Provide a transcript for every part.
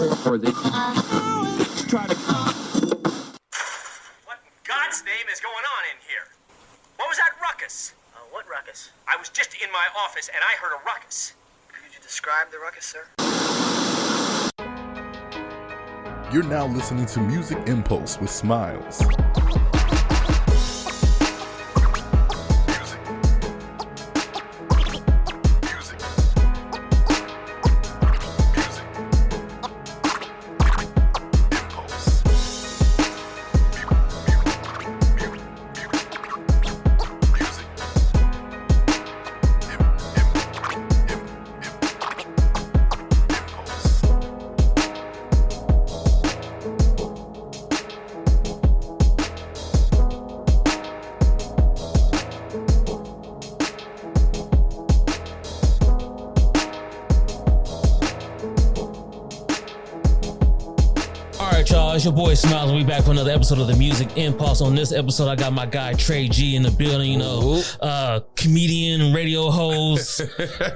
Try to. What in God's name is going on in here? What was that ruckus? What ruckus? I was just in my office and I heard a ruckus. Could you describe the ruckus, sir? You're now listening to Music Impulse with Smilez. Y'all, it's your boy Smilez, and we back for another episode of the Music Impulse. On this episode, I got my guy Tre G in the building. You know, comedian, radio host,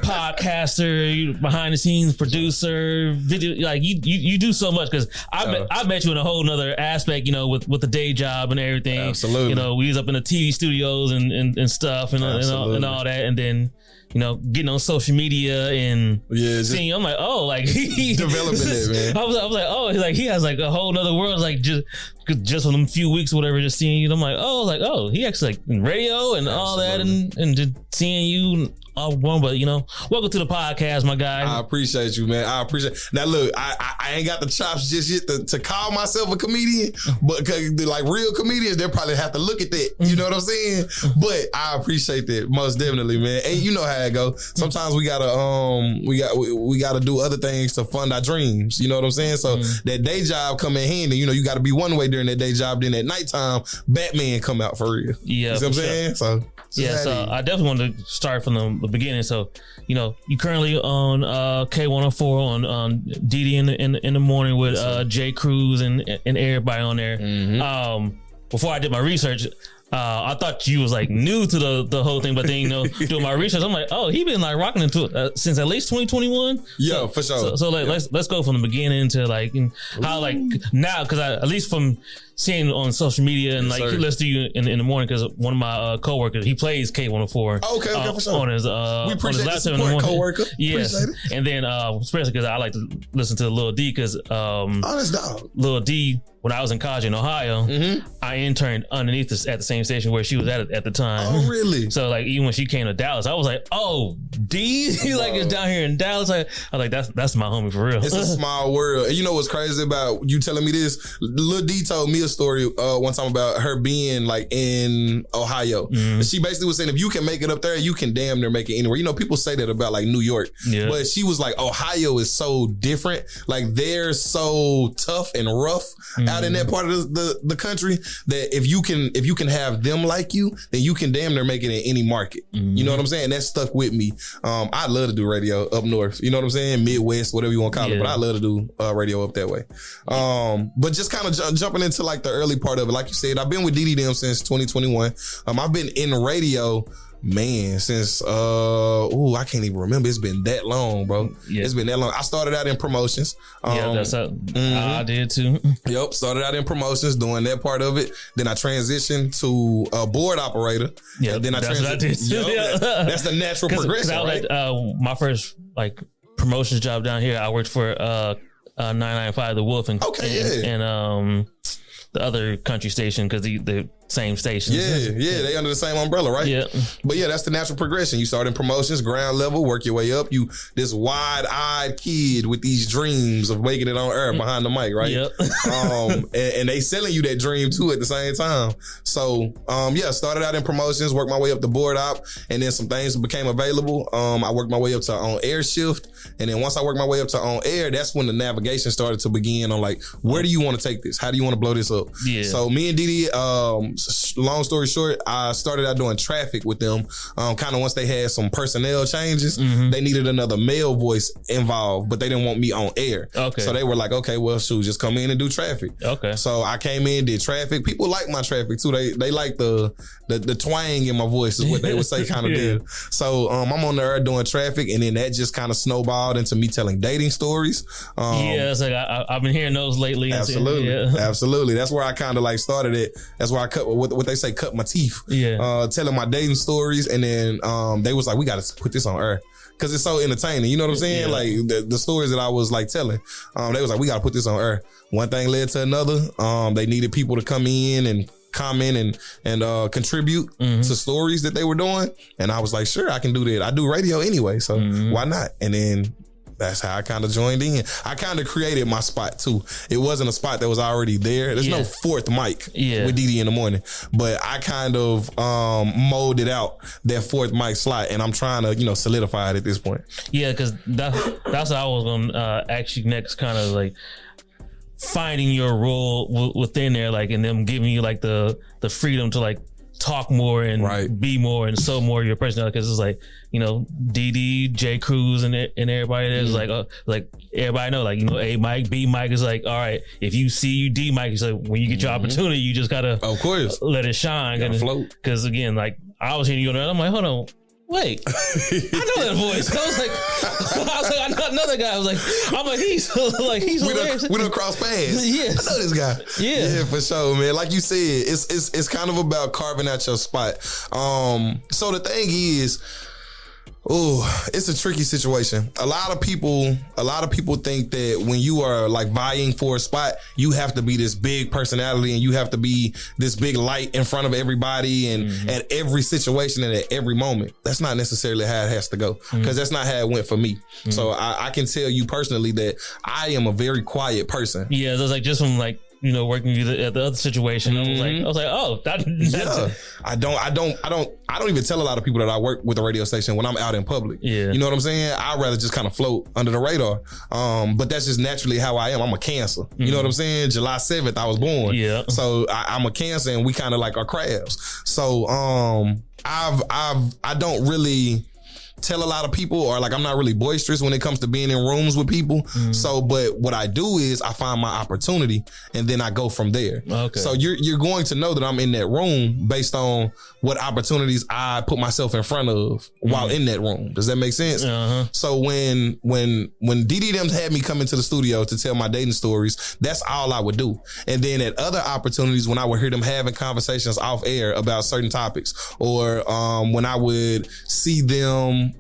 podcaster, behind the scenes producer, video. Like you do so much because I met you in a whole nother aspect. You know, with the day job and everything. Absolutely. You know, we was up in the TV studios and stuff and all that, and then, you know, getting on social media and seeing, I'm like, oh, like he developing it, man. I was like, oh, like he has like a whole nother world, like just from a few weeks or whatever, just seeing you. I'm like, oh, he actually like in radio and all that, and just seeing you all one. But you know, welcome to the podcast, my guy. I appreciate you, man. I appreciate. Now look, I ain't got the chops just yet to call myself a comedian, but cause like real comedians, they'll probably have to look at that. You know what I'm saying? But I appreciate that most definitely, man. And you know how it go. Sometimes we gotta do other things to fund our dreams. You know what I'm saying? So that day job come in handy. You know, you got to be one way during that day job. Then at nighttime, Batman come out for real. Yeah, you know what I'm saying? So I definitely want to start from the beginning. So, you know, you currently on K104 on DeDe in the morning with Jay Cruz and everybody on there. Before I did my research, I thought you was like new to the whole thing, but then, you know, doing my research, I'm like, oh, he been like rocking into since at least 2021. Yeah, for sure. So like, let's go from the beginning to like how like now, because at least from seeing on social media and like let's do you in the morning, because one of my coworkers, he plays K104. Okay, for sure. On his we appreciate on his the support, coworker. Yes, and then especially because I like to listen to Lil D, because that's dog. Lil D, when I was in college in Ohio, I interned underneath this at the same station where she was at the time. Oh, really? So like even when she came to Dallas, I was like, oh, D, he like is down here in Dallas. I was like, that's my homie for real. It's a small world. And you know what's crazy about you telling me this? Lil D told me a story one time about her being like in Ohio. And she basically was saying, if you can make it up there, you can damn near make it anywhere. You know, people say that about like New York, but she was like, Ohio is so different. Like they're so tough and rough out in that part of the country that if you can have them like you, then you can damn near make it in any market. You know what I'm saying? That stuck with me. I'd love to do radio up north. You know what I'm saying? Midwest, whatever you want to call it. But I love to do radio up that way. But just kind of jumping into like the early part of it, like you said, I've been with DeDe them since 2021. I've been in radio, man, since I can't even remember. It's been that long, bro. It's been that long. I started out in promotions. That's I did too. Yep, started out in promotions, doing that part of it. Then I transitioned to a board operator. Yeah, then that's what I did too. That's the natural progression, right? Like, my first like promotions job down here, I worked for 995 The Wolf and the other country station, because the same stations. Yeah, they under the same umbrella, right? Yeah. But yeah, that's the natural progression. You start in promotions, ground level, work your way up. You this wide-eyed kid with these dreams of making it on air behind the mic, right? Yep. And they selling you that dream too at the same time. So started out in promotions, worked my way up to board op, and then some things became available. I worked my way up to on air shift, and then once I worked my way up to on air, that's when the navigation started to begin on like, where do you want to take this? How do you want to blow this up? Yeah. So me and DeDe long story short, I started out doing traffic with them. Kind of once they had some personnel changes, they needed another male voice involved, but they didn't want me on air. Okay. So they were like, okay, well, shoot, just come in and do traffic. Okay. So I came in, did traffic. People like my traffic too. They like the twang in my voice is what they would say kind of deal. So I'm on there doing traffic, and then that just kind of snowballed into me telling dating stories. It's like I've been hearing those lately. Absolutely. Yeah. Absolutely. That's where I kind of like started it. That's where I cut what they say, cut my teeth. Yeah. Telling my dating stories, and then they was like, we got to put this on air. Cause it's so entertaining. You know what I'm saying? Yeah. Like the stories that I was like telling, they was like, we got to put this on air. One thing led to another. They needed people to come in and comment and contribute to stories that they were doing. And I was like, sure, I can do that. I do radio anyway, so why not? And then that's how I kind of joined in. I kind of created my spot too. It wasn't a spot that was already there. There's no fourth mic with DeDe In The Morning, but I kind of molded out that fourth mic slot, and I'm trying to solidify it at this point. Yeah, because that's what I was gonna ask you next, kind of like finding your role within there, like, and them giving you like the freedom to like talk more and be more and show more of your personality, because it's like, DeDe, J Cruz, and everybody there's like everybody know, like, A Mike, B Mike is like, all right, if you see you D Mike, it's like when you get your opportunity, you just gotta, of course, let it shine, because again, like I was hearing you on there, I'm like, hold on. Wait, I know that voice. I was like, I know another guy. I was like, he's hilarious. We don't cross paths. Yes. I know this guy. Yeah, for sure, man. Like you said, it's kind of about carving out your spot. So the thing is, it's a tricky situation. A lot of people think that when you are like vying for a spot, you have to be this big personality and you have to be this big light in front of everybody and at every situation and at every moment. That's not necessarily how it has to go, because that's not how it went for me. So I can tell you personally that I am a very quiet person. Yeah, it was like just from like, working with you at the other situation, I was like, oh, that's I don't even tell a lot of people that I work with a radio station when I'm out in public. Yeah. You know what I'm saying? I'd rather just kind of float under the radar. But that's just naturally how I am. I'm a Cancer. You know what I'm saying? July 7th, I was born. Yeah. So I'm a Cancer, and we kind of like are crabs. So I don't really tell a lot of people, or like I'm not really boisterous when it comes to being in rooms with people. So, but what I do is I find my opportunity and then I go from there. Okay. So you're going to know that I'm in that room based on what opportunities I put myself in front of while in that room. Does that make sense? So when DeDe them had me come into the studio to tell my dating stories, that's all I would do. And then at other opportunities, when I would hear them having conversations off air about certain topics, or when I would see them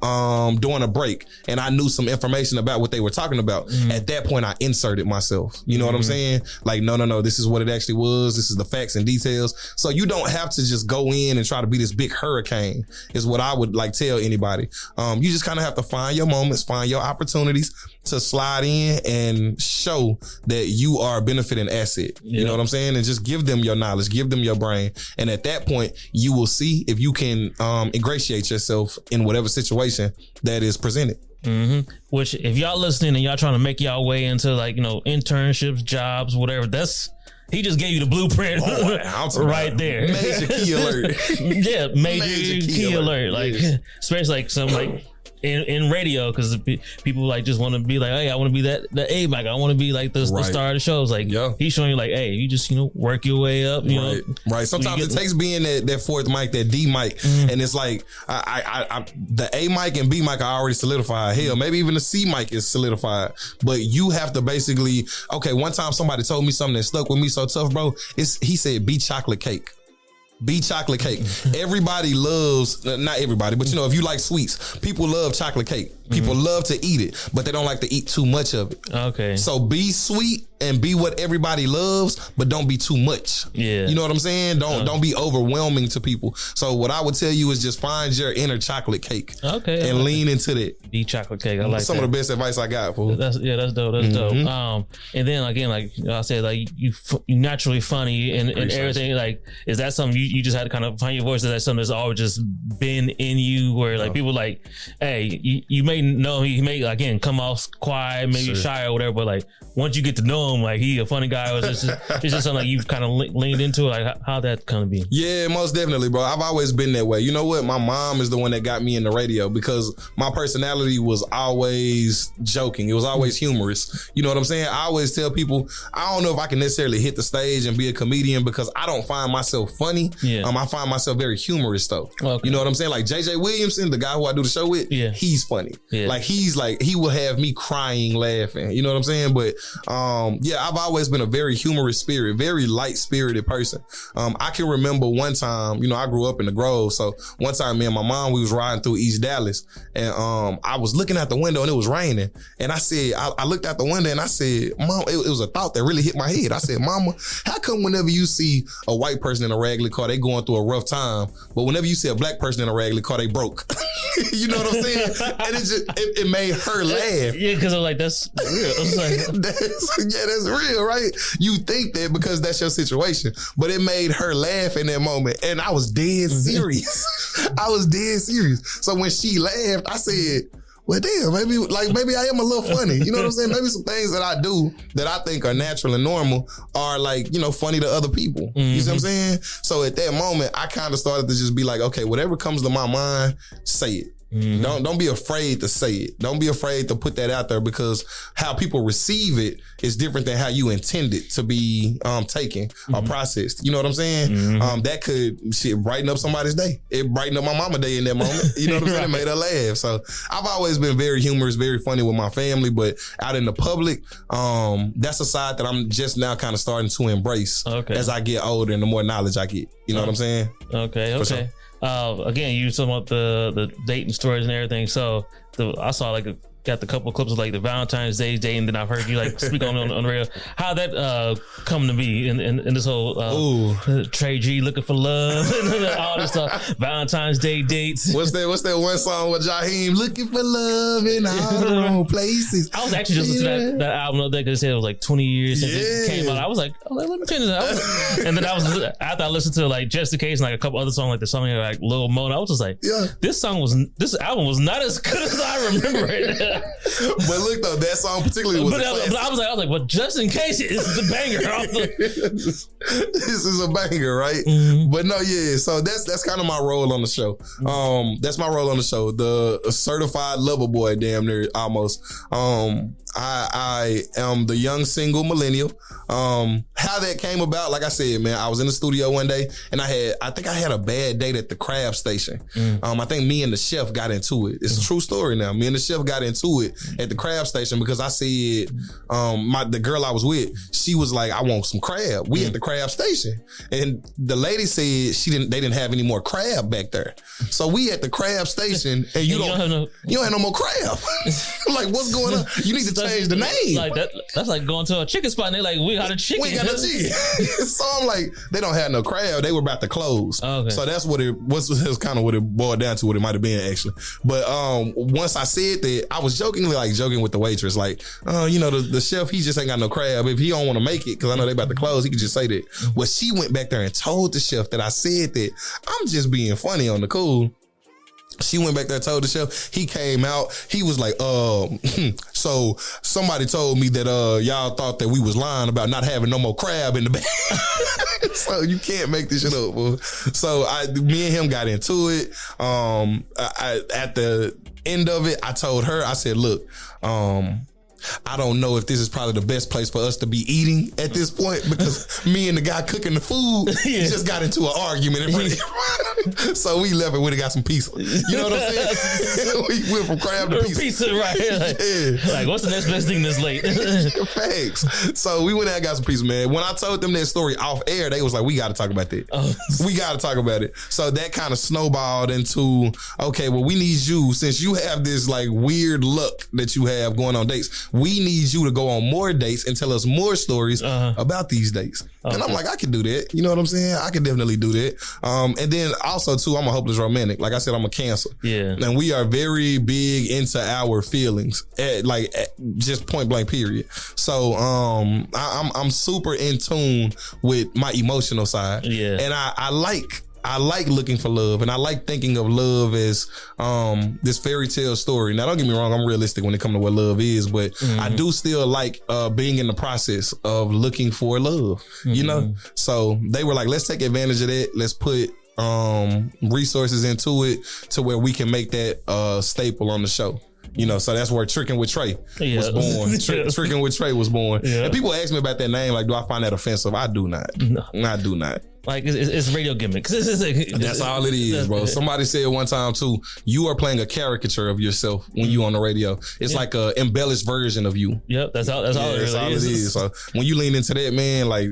during a break and I knew some information about what they were talking about, at that point I inserted myself. You know what I'm saying? Like, no, this is what it actually was. This is the facts and details. So you don't have to just go in and try to be this big hurricane, is what I would like tell anybody. You just kind of have to find your moments, find your opportunities to slide in and show that you are a benefiting asset. You know what I'm saying? And just give them your knowledge, give them your brain. And at that point, you will see if you can ingratiate yourself in whatever situation that is presented. Which, if y'all listening and y'all trying to make y'all way into like, internships, jobs, whatever, he just gave you the bluepeprint right there. Major key alert. Yeah, major key alert. Like, especially like some like in radio, because people like just want to be like, hey, I want to be that A Mike. I want to be like the star of the shows. Like, he's showing you like, hey, you just work your way up. You know, right. Sometimes it takes being that fourth mic, that D mic, and it's like I the A mic and B mic are already solidified. Hell, maybe even the C mic is solidified. But you have to basically, one time somebody told me something that stuck with me so tough, bro. He said, "Be chocolate cake." Be chocolate cake. Everybody loves, not everybody, but if you like sweets, people love chocolate cake. People love to eat it, but they don't like to eat too much of it. Okay. So be sweet and be what everybody loves, but don't be too much. Yeah. You know what I'm saying? Don't be overwhelming to people. So what I would tell you is just find your inner chocolate cake. Okay. And lean into that. Be chocolate cake. I like some that. of the best advice I got, fool. That's dope. That's dope. And then again, like I said, like you naturally funny and everything. Like, is that something you just had to kind of find your voice? Is that something that's always just been in you, where like people like, hey, you may may know he may again come off quiet, maybe shy or whatever, but like once you get to know him, like he a funny guy, or it's just something like you've kind of leaned into, like how that kind of be? Yeah, most definitely, bro. I've always been that way. You know what? My mom is the one that got me in the radio because my personality was always joking. It was always humorous. You know what I'm saying? I always tell people, I don't know if I can necessarily hit the stage and be a comedian because I don't find myself funny. Yeah. I find myself very humorous though. Okay. You know what I'm saying? Like JJ Williamson, the guy who I do the show with, he's funny. Yeah. Like he will have me crying, laughing. You know what I'm saying? But I've always been a very humorous spirit, very light spirited person. I can remember one time, you know, I grew up in the Grove. So one time me and my mom, we was riding through East Dallas and I was looking out the window and it was raining. And I said, I looked out the window and I said, Mom, it was a thought that really hit my head. I said, Mama, how come whenever you see a white person in a raggedy car, they going through a rough time, but whenever you see a black person in a raggedy car, they broke? You know what I'm saying? And it made her laugh. Yeah, because I'm like, that's real. I was like, that's real, right? You think that because that's your situation, but it made her laugh in that moment, and I was dead serious. I was dead serious. So when she laughed, I said, well, damn, maybe I am a little funny. You know what I'm saying? Maybe some things that I do that I think are natural and normal are like, you know, funny to other people. You see what I'm saying? So at that moment, I kind of started to just be like, okay, whatever comes to my mind, say it. Don't be afraid to say it. Don't be afraid to put that out there because how people receive it is different than how you intend it to be taken or processed. You know what I'm saying? That could brighten up somebody's day. It brightened up my mama's day in that moment. You know what I'm saying? It made her laugh. So I've always been very humorous, very funny with my family, but out in the public, that's a side that I'm just now kind of starting to embrace as I get older and the more knowledge I get. You know what I'm saying? Okay. Sure. Again, you talking about the dating stories and everything. So I saw like got the couple of clips of like the Valentine's Day date, and then I've heard you like speak on the radio. How that come to be in this whole Tre G looking for love and all this stuff. Valentine's Day dates. What's that one song with Jaheim? Looking for love in all the wrong places. I was actually just listening to that album the other day because it said it was like 20 years since it came out. I was like, let me change it. And then after I listened to like Just in Case and like a couple other songs, like the song like Lil Mona, I was just like, this album was not as good as I remember it. But look though, that song particularly was. But I was like, well, just in case it's the banger. This is a banger, right? But no, yeah. So that's kind of my role on the show. That's my role on the show. The certified lover boy, damn near almost. I am the young single millennial. How that came about, like I said, man, I was in the studio one day and I think I had a bad date at the crab station. I think me and the chef got into it. It's a true story now. Me and the chef got into it at the crab station because I said, the girl I was with, she was like, I want some crab. We at the crab station. And the lady said they didn't have any more crab back there. So we at the crab station and you don't have no more crab. Like, what's going on? You need to change the name. Like that's like going to a chicken spot and they're like, we got a chicken. We got a chicken. So I'm like, they don't have no crab. They were about to close. Okay. So that's what it was kind of what it boiled down to, what it might have been actually. But once I said that, I was joking with the waitress, like, you know, the chef, he just ain't got no crab. If he don't want to make it, because I know they about to close, he could just say that. Well, she went back there and told the chef that I said that. I'm just being funny on the cool. She went back there, told the chef. He came out. He was like, so somebody told me that y'all thought that we was lying about not having no more crab in the bag. So you can't make this shit up, bro. So me and him got into it. At the end of it, I told her, I said, look, I don't know if this is probably the best place for us to be eating at this point because me and the guy cooking the food just got into an argument in front of him. So we left and went and got some pizza. You know what I'm saying? We went from crab to pizza. Pizza, right? Like, what's the next best thing this late? Facts. So we went out and got some pizza, man. When I told them that story off air, they was like, we got to talk about that. We got to talk about it. So that kind of snowballed into, okay, well, we need you, since you have this like weird luck that you have going on dates, we need you to go on more dates and tell us more stories about these dates. And I'm like, I can do that. You know what I'm saying? I can definitely do that. And then also too, I'm a hopeless romantic. Like I said, I'm a Cancer. Yeah. And we are very big into our feelings, just point blank period. So I'm super in tune with my emotional side. Yeah. And I like I like looking for love, and I like thinking of love as this fairy tale story. Now, don't get me wrong, I'm realistic when it comes to what love is, but I do still like being in the process of looking for love, you know? So they were like, let's take advantage of that. Let's put resources into it to where we can make that staple on the show. You know, so that's where Tricking with Tre was born. Tricking with Tre was born. And people ask me about that name, like, do I find that offensive? I do not. No. I do not. Like, it's radio gimmicks. That's all it is, bro. Somebody said one time, too, you are playing a caricature of yourself when you on the radio. It's like a embellished version of you. Yep, that's all it really is. So when you lean into that, man, like,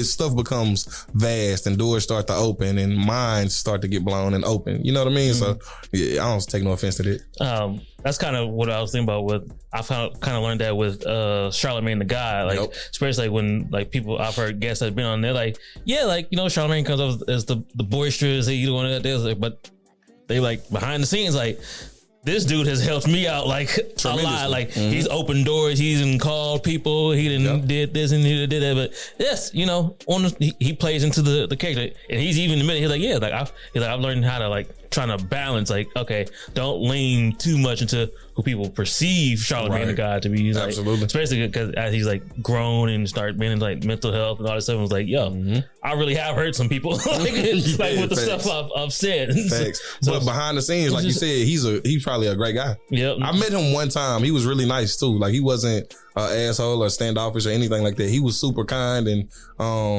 stuff becomes vast and doors start to open and minds start to get blown and open. You know what I mean? So, yeah, I don't take no offense to that. That's kind of what I was thinking about I kind of learned that with Charlamagne the Guy, like especially when like people I've heard guests that have been on there, like Charlamagne comes up as the boisterous, you know, like, but they like behind the scenes, like this dude has helped me out like a lot. Like he's opened doors, he's even called people, he did this and he did that. But yes, you know, he plays into the character, and he's even admitted he's like I've learned how to like trying to balance, like, okay, don't lean too much into who people perceive Charlamagne the Guy to be. Like, especially because as he's like grown and start being in like mental health and all that stuff, I was like, yo, I really have hurt some people like with the stuff I've said. Facts. So, but behind the scenes, like you said, he's probably a great guy. Yep. I met him one time. He was really nice too. Like he wasn't an asshole or standoffish or anything like that. He was super kind and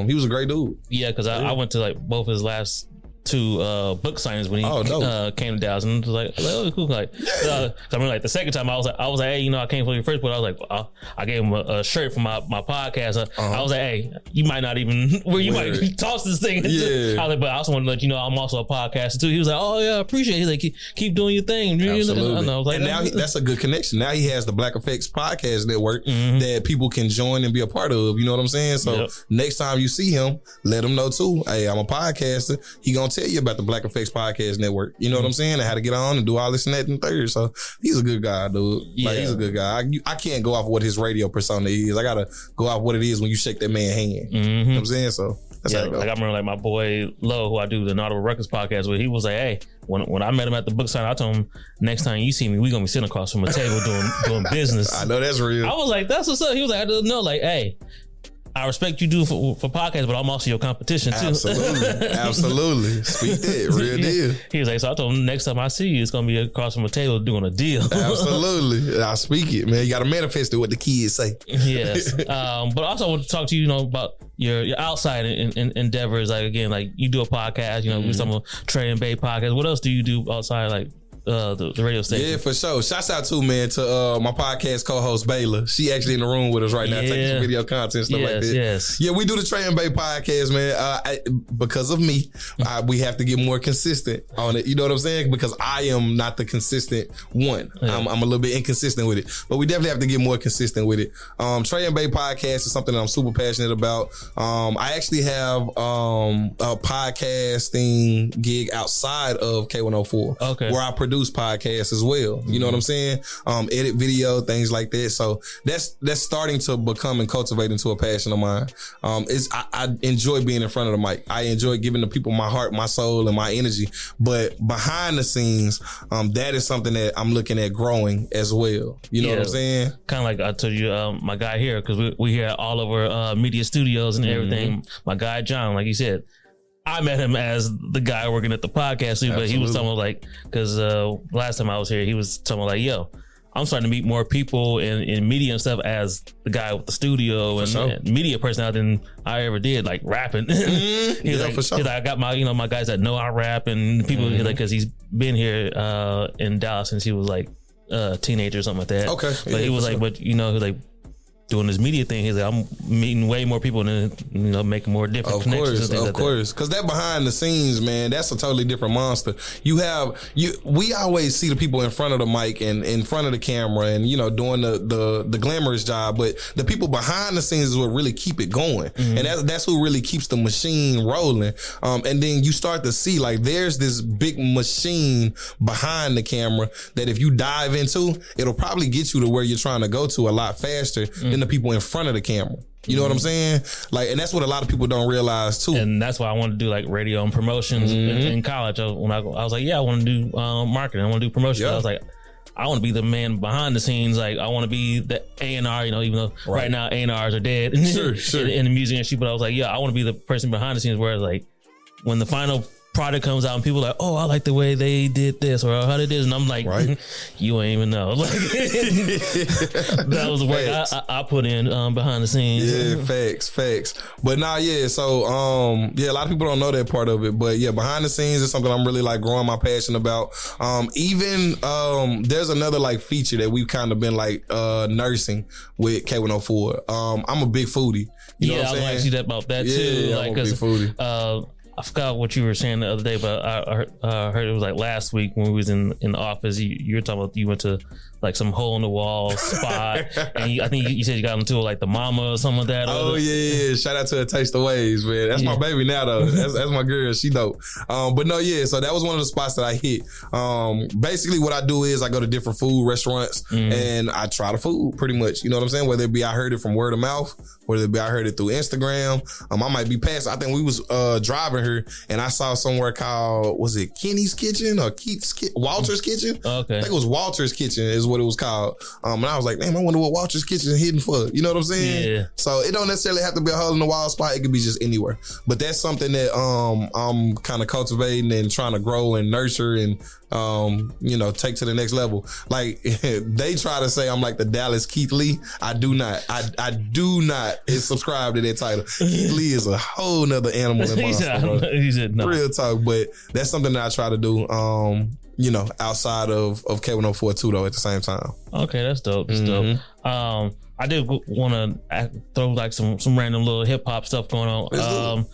he was a great dude. Yeah, because I went to like both his last two book signings when he came to Dallas, and was like oh, cool. Like, I mean, like the second time I was like, hey, you know, I came for you first, but I was like, I gave him a shirt for my podcast. I was like, hey, you might not even might toss this thing. I was like, but I also want to let you know I'm also a podcaster too. He was like, oh yeah, I appreciate it. He's like, keep doing your thing. Absolutely. And I was like, and now that's a good connection. Now he has the Black Effects Podcast Network that people can join and be a part of. You know what I'm saying? So next time you see him, let him know too. Hey, I'm a podcaster. He gonna tell you about the Black Effects Podcast Network. You know what I'm saying? And how to get on and do all this and that and third. So he's a good guy, dude. Yeah. Like, he's a good guy. I can't go off what his radio persona is. I gotta go off what it is when you shake that man's hand. You know what I'm saying? So that's how it goes. Like I remember like my boy Lo, who I do the Naughty Ruckus podcast with, he was like, hey, when I met him at the book sign, I told him, next time you see me, we gonna be sitting across from a table doing business. I know that's real. I was like, that's what's up. He was like, I didn't know, like, hey, I respect you do for podcasts, but I'm also your competition too. Absolutely. Speak that. Real deal. He was like, so I told him next time I see you, it's going to be across from a table doing a deal. Absolutely. I speak it, man. You got to manifest it, what the kids say. Yes. But also I want to talk to you, you know, about your outside endeavors. Like, again, like you do a podcast, you know, we some of Tre and Bay podcast. What else do you do outside, like, the radio station? Yeah, for sure. Shouts out too, man, to my podcast co-host Bayla. She actually in the room with us right now, taking some video content, stuff like that. Yes. Yeah, we do the Tre and Bay podcast, man. Because of me, we have to get more consistent on it. You know what I'm saying? Because I am not the consistent one. Yeah. I'm a little bit inconsistent with it, but we definitely have to get more consistent with it. Tre and Bay podcast is something that I'm super passionate about. I actually have a podcasting gig outside of K104, where I produce podcasts as well. You know what I'm saying? Edit video, things like that. So that's starting to become and cultivate into a passion of mine. I enjoy being in front of the mic. I enjoy giving the people my heart, my soul, and my energy. But behind the scenes, that is something that I'm looking at growing as well. You know what I'm saying? Kind of like I told you, my guy here, because we here all over media studios and everything. My guy John, like you said, I met him as the guy working at the podcast too, but he was talking like, because last time I was here, he was talking like, yo, I'm starting to meet more people in media and stuff as the guy with the studio and media personality than I ever did, like rapping. He's like, he's like, I got my guys that know I rap, and people like, because he's been here in Dallas since he was like a teenager or something like that. Okay, but he was like, but he was like, doing this media thing, he's like, I'm meeting way more people and making more different connections. Of course, because that behind the scenes, man, that's a totally different monster. We always see the people in front of the mic and in front of the camera and doing the glamorous job, but the people behind the scenes is what really keep it going, and that's who really keeps the machine rolling. And then you start to see like there's this big machine behind the camera that if you dive into, it'll probably get you to where you're trying to go to a lot faster. than the people in front of the camera. You know what I'm saying? Like, and that's what a lot of people don't realize too. And that's why I wanted to do like radio and promotions in college. When I was like, I want to do marketing. I want to do promotion. I was like, I want to be the man behind the scenes. Like, I want to be the A&R, even though right now A&Rs are dead in the music industry. But I was like, I want to be the person behind the scenes where like when the final product comes out and people are like, oh, I like the way they did this or how they did this. And I'm like, you ain't even know. Like, that was the work I put in behind the scenes. Yeah, facts. But so a lot of people don't know that part of it. But behind the scenes is something I'm really like growing my passion about. There's another like feature that we've kind of been like nursing with K104. I'm a big foodie. You know what I'm saying? I was like, see that about that too. Like, I'm a big foodie. I forgot what you were saying the other day, but I heard it was like last week when we was in the office. You were talking about you went to like some hole in the wall spot, and I think you said you got into like the mama or something like that. Oh yeah! Shout out to her Taste the Waves, man. That's my baby now though. That's my girl. She dope. But no, so that was one of the spots that I hit. Basically, what I do is I go to different food restaurants and I try the food pretty much. You know what I'm saying? Whether it be I heard it from word of mouth, whether it be I heard it through Instagram. I might be past. I think we was driving here and I saw somewhere called, was it Kenny's Kitchen or Walter's Kitchen? Okay. I think it was Walter's Kitchen is what it was called. And I was like, damn, I wonder what Walter's Kitchen is hidden for. You know what I'm saying? Yeah. So it don't necessarily have to be a hole in the wall spot. It could be just anywhere. But that's something that I'm kind of cultivating and trying to grow and nurture and take to the next level. Like they try to say I'm like the Dallas Keith Lee. I do not. I do not subscribe to that title. Keith Lee is a whole nother animal in monster. He said no. Real talk, but that's something that I try to do. Outside of K104 too, though. At the same time. Okay, that's dope. That's dope. I did want to throw like some random little hip hop stuff going on.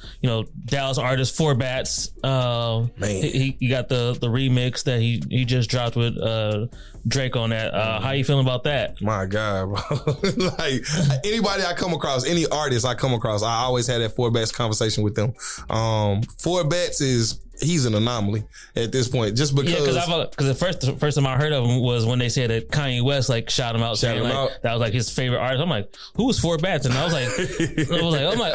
Dallas artist Four Bats. Man, he got the remix that he just dropped with Drake on that. How you feeling about that? My God, bro. Like anybody I come across, any artist I come across, I always had that Four Bats conversation with them. Four Bats he's an anomaly at this point, just because. Because the first time I heard of him was when they said that Kanye West like shot him out, saying like that was like his favorite artist. I'm like, who was Four Bats? And I was like,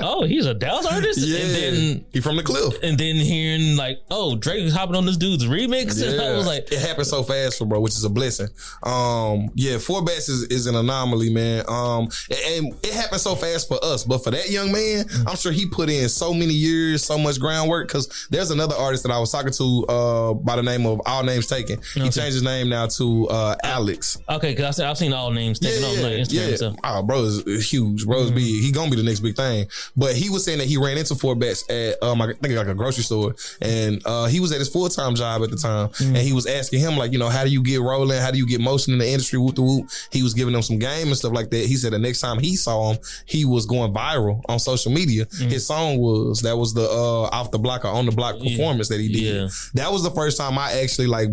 oh, he's a Dallas artist. Yeah, and then he from the Cliff. And then hearing like, oh, Drake is hopping on this dude's remix. Yeah. And I was like, it happened so fast, bro, which is a blessing. Four Bats is an anomaly, man. And it happened so fast for us, but for that young man, I'm sure he put in so many years, so much groundwork. Because there's another artist that I was talking to by the name of All Names Taken. He changed his name now to Alex. Okay, because I've seen All Names Taken on Instagram. So. Oh, bro is huge. Bro is big. He gonna be the next big thing. But he was saying that he ran into Four Bats at I think like a grocery store, and he was at his full-time job at the time, and he was asking him like, how do you get rolling? How do you get motion in the industry? Whoop the whoop. He was giving him some game and stuff like that. He said the next time he saw him, he was going viral on social media. His song was the Off the Block or On the Block performance that he did. Yeah. That was the first time I actually like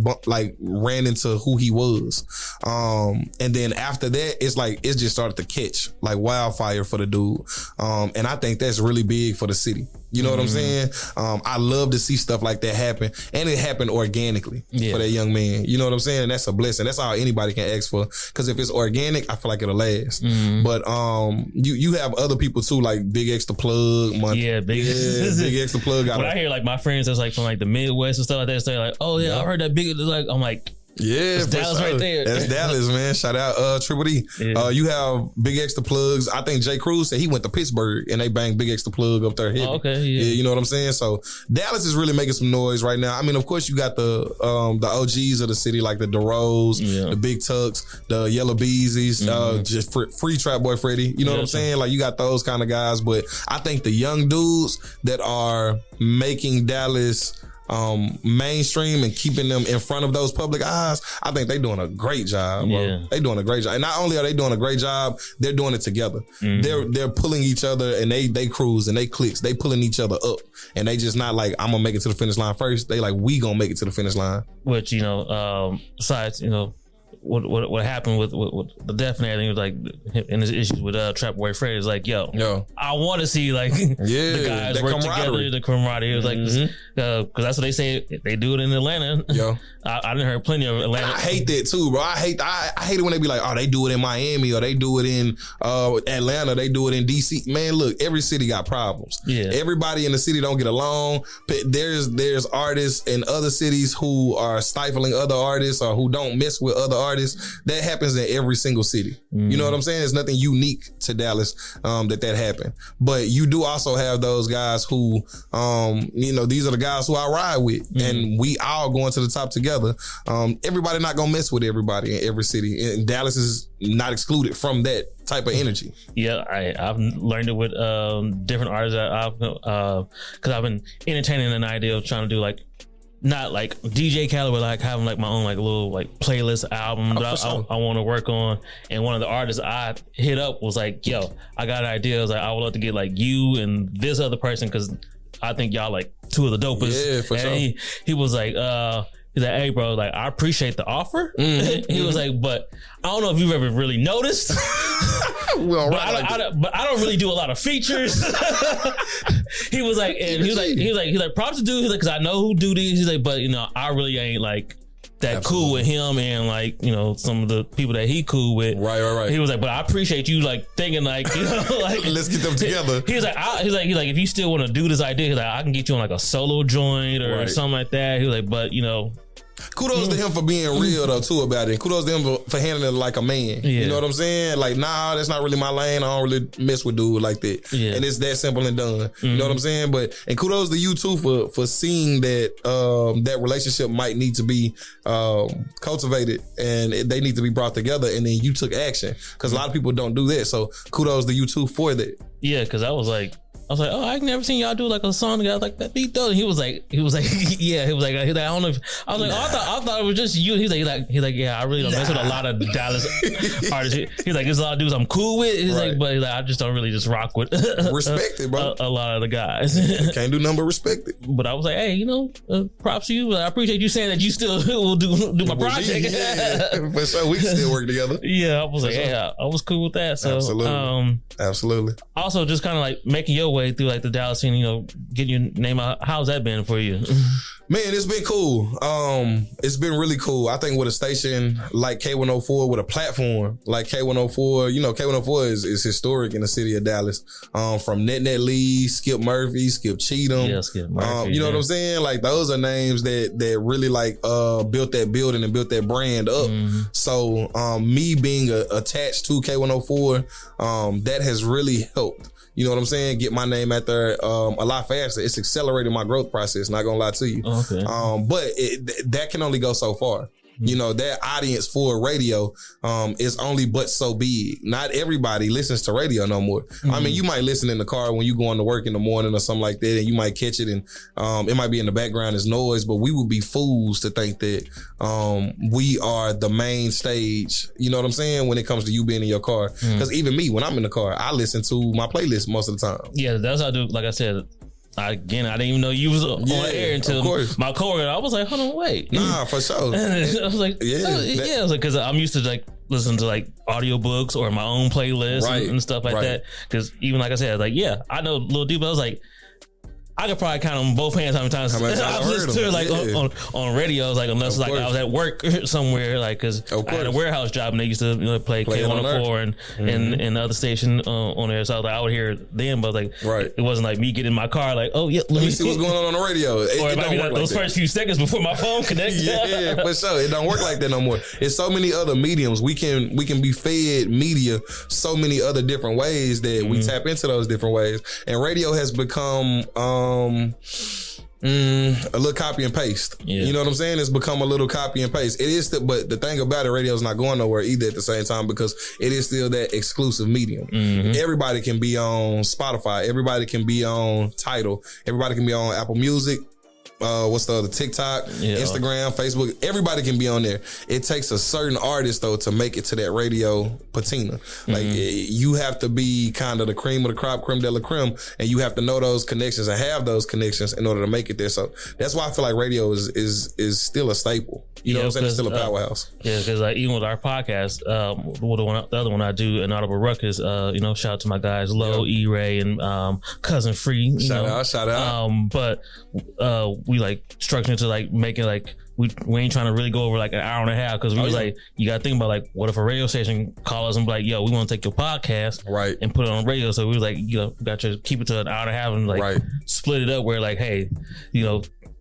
ran into who he was. And then after that, it's just started to catch like wildfire for the dude. And I think that's really big for the city. You know what I'm saying? I love to see stuff like that happen, and it happened organically for that young man. You know what I'm saying? And that's a blessing. That's all anybody can ask for. Because if it's organic, I feel like it'll last. But you have other people too, like Big X the Plug. Big X the Plug. When I hear like my friends that's like from like the Midwest and stuff like that, they're like, oh yeah, I heard that Big. Like I'm like. Yeah, that's Dallas right there. That's Dallas, man. Shout out Triple D. Yeah. You have Big X the Plugs. I think J. Cruz said he went to Pittsburgh and they banged Big X the Plug up there. Oh, okay, you know what I'm saying? So Dallas is really making some noise right now. I mean, of course, you got the OGs of the city like the DeRose, the Big Tucks, the Yellow Beezies, just free Trap Boy Freddy. You know what I'm saying? Like you got those kind of guys, but I think the young dudes that are making Dallas mainstream and keeping them in front of those public eyes, I think they're doing a great job, bro. Yeah. They doing a great job. And not only are they doing a great job, they're doing it together. They're pulling each other, and they cruise and they clicks. They pulling each other up. And they just not like, I'm gonna make it to the finish line first. They like, we gonna make it to the finish line. Which, besides, what happened with the death and everything was like, and his issues with Trap Boy Fred is like, yo, I want to see like the guys work together, the camaraderie. It was like, because that's what they say they do it in Atlanta. Yo, I didn't heard plenty of Atlanta. I hate that too, bro. I hate it when they be like, oh, they do it in Miami or they do it in Atlanta, they do it in DC. Man, look, every city got problems. Yeah, everybody in the city don't get along. There's artists in other cities who are stifling other artists or who don't mess with other artists. That happens in every single city. You know what I'm saying? There's nothing unique to Dallas that happened. But you do also have those guys who, these are the guys who I ride with, and we all going to the top together. Everybody not gonna mess with everybody in every city, and Dallas is not excluded from that type of energy. Yeah, I've learned it with different artists that because I've been entertaining an idea of trying to do like, not like DJ Khaled, but like having like my own like little like playlist album that I want to work on. And one of the artists I hit up was like, yo, I got an idea. I was like, I would love to get like you and this other person because I think y'all like two of the dopest. Yeah, for sure. He was like, he's like, hey, bro, like, I appreciate the offer. He was like, but I don't know if you've ever really noticed. But I don't really do a lot of features. He was like, and he was like, props to dude. He's like, because I know who do these. He's like, but I really ain't like that cool with him and like some of the people that he cool with. Right. He was like, but I appreciate you like thinking like like let's get them together. He's like, if you still want to do this idea, he's like, I can get you on like a solo joint or something like that. He was like, but kudos to him for being real though too about it. Kudos to him for handling it like a man. Yeah. You know what I'm saying? Like, nah, that's not really my lane. I don't really mess with dude like that. Yeah. And it's that simple and done. You know what I'm saying? And kudos to you too for seeing that that relationship might need to be cultivated and they need to be brought together, and then you took action. Because a lot of people don't do that. So kudos to you too for that. Yeah, because I was like, oh, I've never seen y'all do like a song together like that beat though. And he was like, yeah, he was like, I don't know. I was like, I thought it was just you. He's like, yeah, I really don't mess with a lot of Dallas artists. He's like, there's a lot of dudes I'm cool with. He's like, but I just don't really just rock with respect it, bro. A lot of the guys. Can't do nothing but respect it. But I was like, hey, props to you. I appreciate you saying that you still will do my project. Yeah, for sure. We can still work together. Yeah, I was like, yeah, I was cool with that. So absolutely. Also, just kind of like making your way through like the Dallas scene, getting your name out. How's that been for you? Man, it's been cool. It's been really cool. I think with a station like K104, with a platform like K104, K104 is historic in the city of Dallas. From Net Lee, Skip Murphy, Skip Cheatham. Yeah, Skip Murphy. You know what I'm saying? Like, those are names that really like built that building and built that brand up. So me being attached to K104, that has really helped. You know what I'm saying? Get my name out there a lot faster. It's accelerated my growth process, not gonna lie to you. Okay. But that can only go so far. That audience for radio is only but so big. Not everybody listens to radio no more. I mean, you might listen in the car when you going to work in the morning or something like that, and you might catch it, and it might be in the background as noise, but we would be fools to think that we are the main stage, you know what I'm saying, when it comes to you being in your car. Because even me, when I'm in the car, I listen to my playlist most of the time. Yeah, that's how I do. Like I said, I didn't even know you was on air until my coworker. I was like, hold on, wait. Nah, for sure. I was like, I was like, because I'm used to like listen to like audiobooks or my own playlist and stuff like that. Because even like I said, like, I know Lil D, but I was like, I could probably count on both hands how many times I've listened to it, like on radios, like unless like I was at work somewhere, like because I had a warehouse job and they used to play K104 and the other station on there, so I was like, I would hear them, but like it wasn't like me getting in my car like, oh yeah, let me see what's going on the radio. Or it might be like those first few seconds before my phone connects. Yeah, for sure. It don't work like that no more. It's so many other mediums. We can be fed media so many other different ways that we tap into those different ways, and radio has become a little copy and paste. You know what I'm saying? It's become a little copy and paste. It is, but the thing about it, radio is not going nowhere either at the same time, because it is still that exclusive medium. Everybody can be on Spotify. Everybody can be on Tidal. Everybody can be on Apple Music. what's the other, TikTok, Instagram, Facebook. Everybody can be on there. It takes a certain artist though to make it to that radio patina. Like you have to be kind of the cream of the crop, creme de la creme, and you have to know those connections and have those connections in order to make it there. So that's why I feel like radio is still a staple. You know what I'm saying? It's still a powerhouse. Yeah, because like even with our podcast, the other one I do, Inaudible Ruckus, shout out to my guys Lo, E-Ray, and Cousin Free. Shout out. But we like structured to like make it like we ain't trying to really go over like an hour and a half, because we was like, you gotta think about like, what if a radio station call us and be like, yo, we want to take your podcast and put it on radio. So we was like, we got to keep it to an hour and a half and like split it up where like, hey,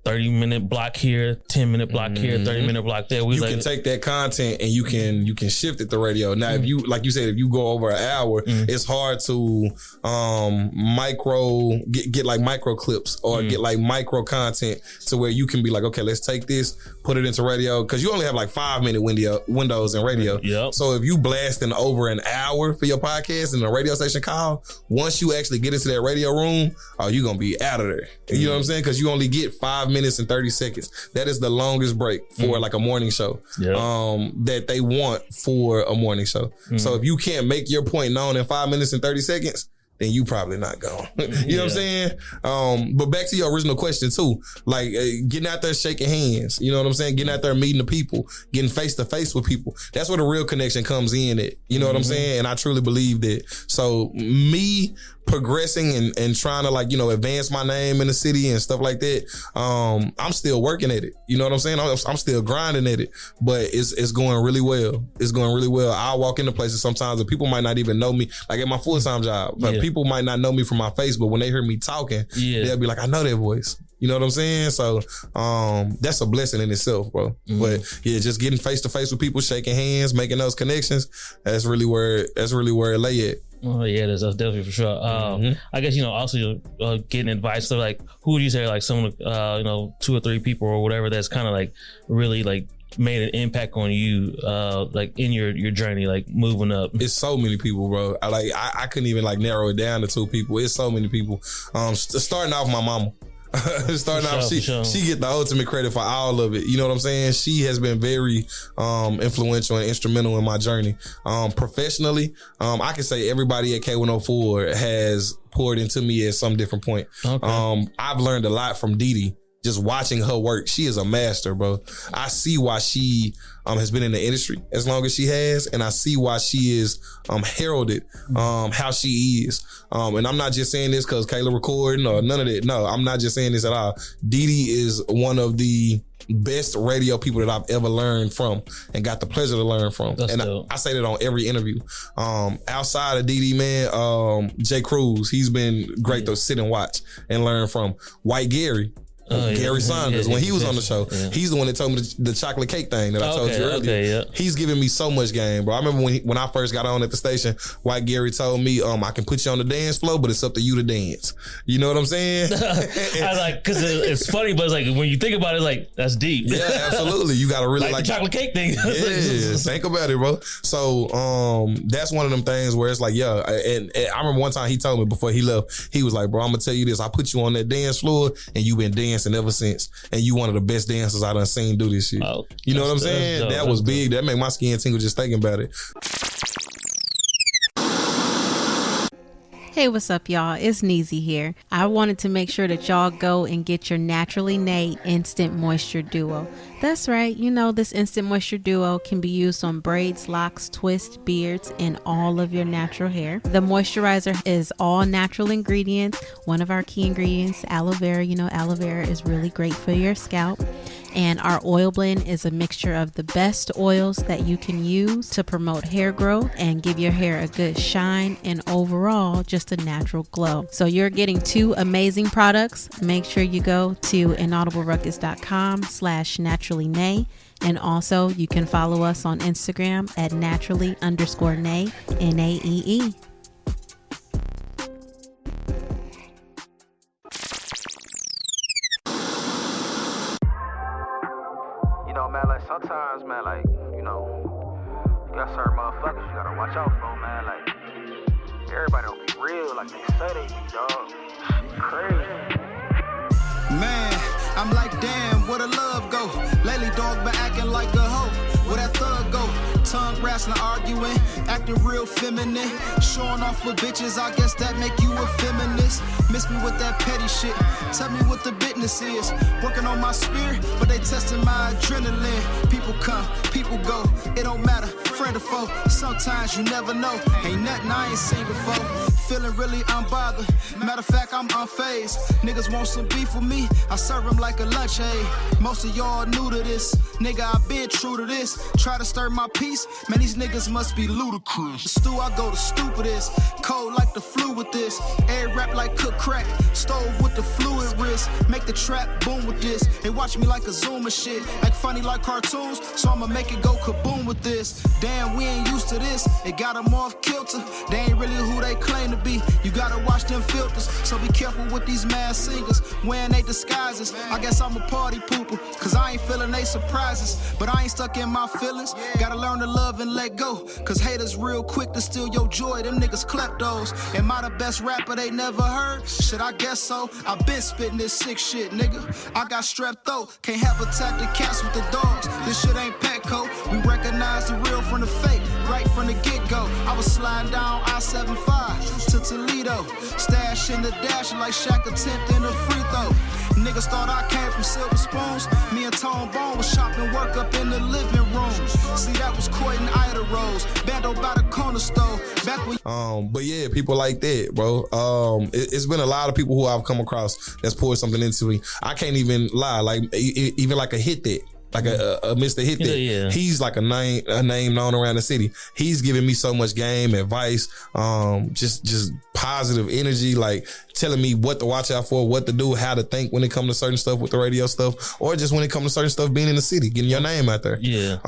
30-minute block here, 10-minute block here, 30-minute block there. You can take that content and you can shift it to radio. Now, if you, like you said, if you go over an hour, it's hard to get like micro clips or get like micro content to where you can be like, okay, let's take this, put it into radio, because you only have like 5-minute windows in radio. Yep. So if you blasting over an hour for your podcast and a radio station call, once you actually get into that radio room, you're gonna be out of there. You know what I'm saying? Because you only get 5 minutes and 30 seconds. That is the longest break for like a morning show that they want for a morning show. So if you can't make your point known in 5 minutes and 30 seconds, then you probably not going. You know what I'm saying? But back to your original question too, like getting out there shaking hands, you know what I'm saying? Getting out there meeting the people, getting face to face with people. That's where the real connection comes in at. You know what I'm saying? And I truly believe that. So me progressing and trying to like, advance my name in the city and stuff like that, I'm still working at it. You know what I'm saying? I'm still grinding at it, but it's going really well. It's going really well. I walk into places sometimes and people might not even know me, like at my full-time job. But people might not know me from my face, but when they hear me talking, they'll be like, I know that voice. You know what I'm saying? So that's a blessing in itself, bro. But yeah, just getting face to face with people, shaking hands, making those connections, that's really where it lay at. Oh yeah, that's definitely for sure. I guess also getting advice. So like, who would you say like some 2 or 3 people or whatever that's kind of like really like made an impact on you, like in your journey, like moving up? It's so many people, bro. I couldn't even like narrow it down to 2 people. It's so many people. Starting off, my mama. She get the ultimate credit for all of it. You know what I'm saying? She has been very influential and instrumental in my journey. Professionally, I can say everybody at K104 has poured into me at some different point. Okay. I've learned a lot from DeDe. Just watching her work, she is a master, bro. I see why she has been in the industry as long as she has, and I see why she is heralded how she is. And I'm not just saying this because Kayla recording or none of that. No, I'm not just saying this at all. DeDe is one of the best radio people that I've ever learned from and got the pleasure to learn from. That's and I say that on every interview. Outside of DeDe, man, Jay Cruz, he's been great to sit and watch and learn from. White Gary. Gary Saunders, when he was on the show, he's the one that told me the chocolate cake thing that I told you earlier. He's giving me so much game, bro. I remember when I first got on at the station, White Gary told me, I can put you on the dance floor, but it's up to you to dance. You know what I'm saying? I like, because it's funny, but it's like when you think about it, like that's deep. Yeah, absolutely. You gotta really like the chocolate cake thing. Yeah, think about it, bro. So that's one of them things where it's like, and I remember one time he told me before he left, he was like, bro, I'm gonna tell you this. I put you on that dance floor and you've been dancing ever since, and you one of the best dancers I done seen do this shit. You know what I'm saying? That was big. That made my skin tingle just thinking about it. Hey, what's up, y'all? It's Neezy here. I wanted to make sure that y'all go and get your Naturally Nay Instant Moisture Duo. That's right. This Instant Moisture Duo can be used on braids, locks, twists, beards, and all of your natural hair. The moisturizer is all natural ingredients. One of our key ingredients, aloe vera. Aloe vera is really great for your scalp. And our oil blend is a mixture of the best oils that you can use to promote hair growth and give your hair a good shine and overall just a natural glow. So you're getting 2 amazing products. Make sure you go to inaudibleruckus.com/naturallynay. And also you can follow us on Instagram at naturally_nay, NAEE. Man, like sometimes, man, like, you got certain motherfuckers you gotta watch out for, man. Like, everybody don't be real like they say they be, dog. Crazy. Man, I'm like, damn, where the love go? Lately, dog been acting like a hoe. Where that thug go? Tongue wrestling, arguing, acting real feminine. Showing off with bitches, I guess that make you a feminist. Miss me with that petty shit. Tell me what the business is. Working on my spirit, but they testing my adrenaline. People come, people go. It don't matter, friend or foe. Sometimes you never know. Ain't nothing I ain't seen before. Feeling really unbothered. Matter of fact, I'm unfazed. Niggas want some beef with me. I serve them like a lunch aid. Most of y'all new to this. Nigga, I been true to this. Try to stir my peace. Man, these niggas must be ludicrous. The stew, I go the stupidest. Cold like the flu with this. Air rap like cook crack. Stove with the fluid wrist. Make the trap boom with this. They watch me like a Zoomer shit. Act funny like cartoons. So I'ma make it go kaboom with this. Damn, we ain't used to this. It got them off kilter. They ain't really who they claim to be. You gotta watch them filters. So be careful with these mad singers. Wearing they disguises. I guess I'm a party pooper. Cause I ain't feeling they surprises. But I ain't stuck in my feelings. Gotta learn to love and let go. Cause haters real quick to steal your joy. Them niggas kleptos. Am I the best rapper they never heard? Shit, I guess so. I been spitting this sick shit, nigga. I got strep throat. Can't have attack the cats with the dogs. This shit ain't Petco. We recognize the real from the fake. Right from the get-go. I was sliding down I-75 to Toledo. Stash in the dash like Shaq attempting a free throw. Niggas thought I came from silver spoons. Me and Tone Bone was shopping work up in the living room. See, that was Coy and Ida Rose. Bando by the corner store. Back when but yeah, people like that, bro. It's been a lot of people who I've come across that's poured something into me. I can't even lie. Like even like a hit that. Like a Mr. Hit that. Yeah. He's like a name known around the city. He's giving me so much game, advice, just positive energy, like telling me what to watch out for, what to do, how to think when it comes to certain stuff with the radio stuff, or just when it comes to certain stuff being in the city, getting your name out there. Yeah.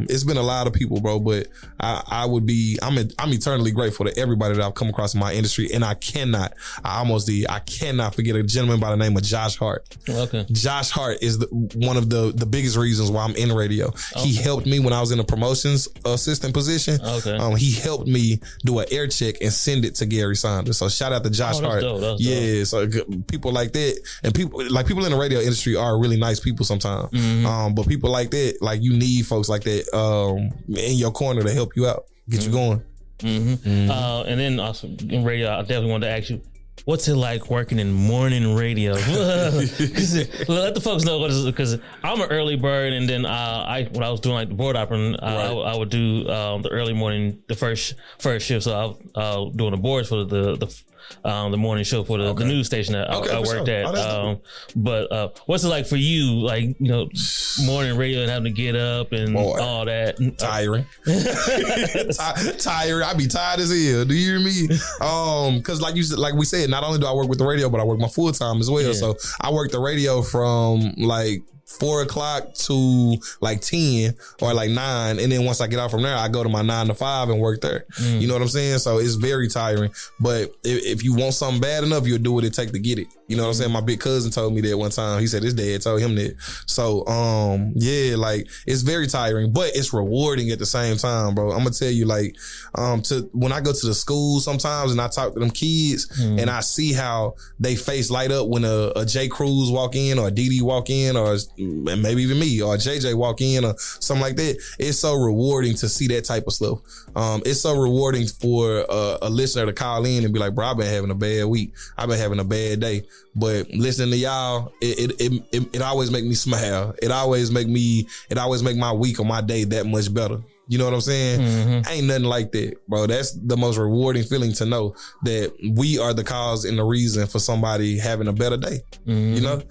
It's been a lot of people, bro, but I'm eternally grateful to everybody that I've come across in my industry, and I cannot forget a gentleman by the name of Josh Hart. Okay. Josh Hart is one of the biggest reasons why I'm in radio. Okay. He helped me when I was in a promotions assistant position. Okay. He helped me do an air check and send it to Gary Saunders. So shout out to Josh Hart. Dope. Yeah, so people like that, and people in the radio industry are really nice people sometimes. Mm-hmm. But people like that, like you need folks like that in your corner to help you out, get you going. Mm-hmm. Mm-hmm. And then also in radio, I definitely wanted to ask you, what's it like working in morning radio? Let the folks know because I'm an early bird, and then when I was doing like the board operating, I would do the early morning, the first shift. So I was doing the boards for the morning show for the news station that I worked at. But what's it like for you? Like, you know, morning radio and having to get up and all that. Tiring. Tired. I be tired as hell. Do you hear me? Because like we said, not only do I work with the radio, but I work my full time as well. Yeah. So I work the radio from like 4 o'clock to like 10 or like 9. And then once I get out from there, I go to my 9 to 5 and work there. You know what I'm saying? So it's very tiring. But if you want something bad enough, you'll do what it take to get it. You know what I'm saying? My big cousin told me that one time. He said his dad told him that. So, yeah, like it's very tiring, but it's rewarding at the same time, bro. I'm gonna tell you, like, when I go to the school sometimes and I talk to them kids and I see how they face light up when a J. Cruz walk in or a DeDe walk in or maybe even me or a JJ walk in or something like that. It's so rewarding to see that type of stuff. It's so rewarding for a listener to call in and be like, bro, I've been having a bad week. I've been having a bad day. But listening to y'all, it always make me smile. It always make my week or my day that much better. You know what I'm saying? Mm-hmm. Ain't nothing like that, bro. That's the most rewarding feeling to know that we are the cause and the reason for somebody having a better day. Mm-hmm. You know?